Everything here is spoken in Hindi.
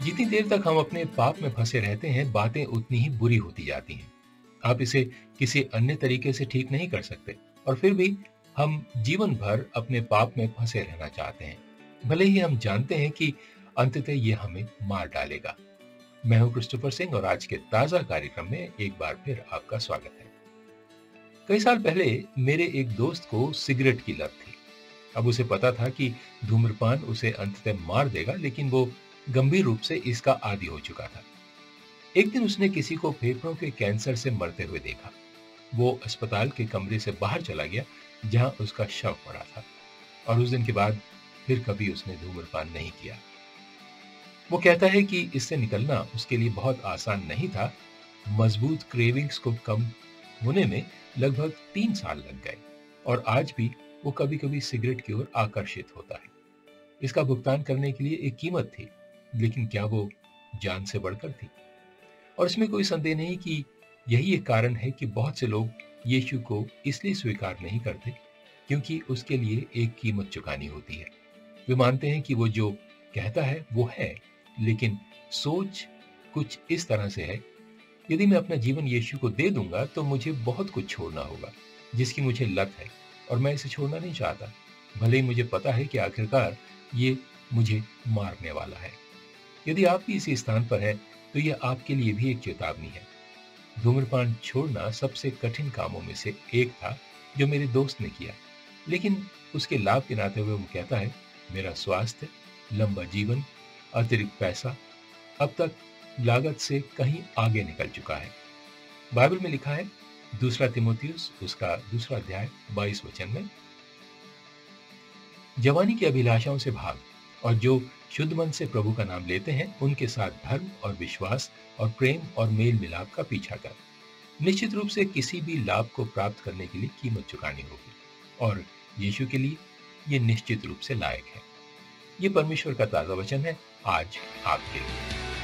जितनी देर तक हम अपने पाप में फंसे रहते हैं, बातें उतनी ही बुरी होती जाती हैं। आप इसे किसी अन्य तरीके से ठीक नहीं कर सकते और फिर भी हम जीवन भर अपने पाप में फंसे रहना चाहते हैं, भले ही हम जानते हैं कि अंततः ये हमें मार डालेगा। मैं हूं क्रिस्टोफर सिंह और आज के ताजा कार्यक्रम में एक बार फिर आपका स्वागत है। कई साल पहले मेरे एक दोस्त को सिगरेट की लत थी। अब उसे पता था कि धूम्रपान उसे अंततः मार देगा, लेकिन वो गंभीर रूप से इसका आदी हो चुका था। एक दिन उसने किसी को फेफड़ों के कैंसर से मरते हुए देखा। वो अस्पताल के कमरे से बाहर चला गया जहां उसका शव पड़ा था, और उस दिन के बाद फिर कभी उसने धूम्रपान नहीं किया। वो कहता है कि इससे निकलना उसके लिए बहुत आसान नहीं था। मजबूत क्रेविंग्स को कम होने में लगभग 3 साल लग गए, और आज भी वो कभी कभी सिगरेट की ओर आकर्षित होता है। इसका भुगतान करने के लिए एक कीमत थी, लेकिन क्या वो जान से बढ़कर थी? और इसमें कोई संदेह नहीं कि यही एक कारण है कि बहुत से लोग यीशु को इसलिए स्वीकार नहीं करते क्योंकि उसके लिए एक कीमत चुकानी होती है। वे मानते हैं कि वो जो कहता है वो है, लेकिन सोच कुछ इस तरह से है, यदि मैं अपना जीवन यीशु को दे दूंगा तो मुझे बहुत कुछ छोड़ना होगा जिसकी मुझे लत है, और मैं इसे छोड़ना नहीं चाहता, भले ही मुझे पता है कि आखिरकार ये मुझे मारने वाला है। यदि आप भी इसी स्थान पर हैं, तो यह आपके लिए भी एक चेतावनी है। धूम्रपान छोड़ना सबसे कठिन कामों में से एक था जो मेरे दोस्त ने किया, लेकिन उसके लाभ गिनाते हुए वो कहता है, मेरा स्वास्थ्य, लंबा जीवन, अतिरिक्त पैसा अब तक लागत से कहीं आगे निकल चुका है। बाइबल में लिखा है, दूसरा तिमोथियुस उसका 2 अध्याय 22 वचन में, जवानी की अभिलाषाओं से भाग, और जो शुद्ध मन से प्रभु का नाम लेते हैं उनके साथ धर्म और विश्वास और प्रेम और मेल मिलाप का पीछा कर। निश्चित रूप से किसी भी लाभ को प्राप्त करने के लिए कीमत चुकानी होगी, और यीशु के लिए ये निश्चित रूप से लायक है। ये परमेश्वर का ताजा वचन है आज आपके लिए।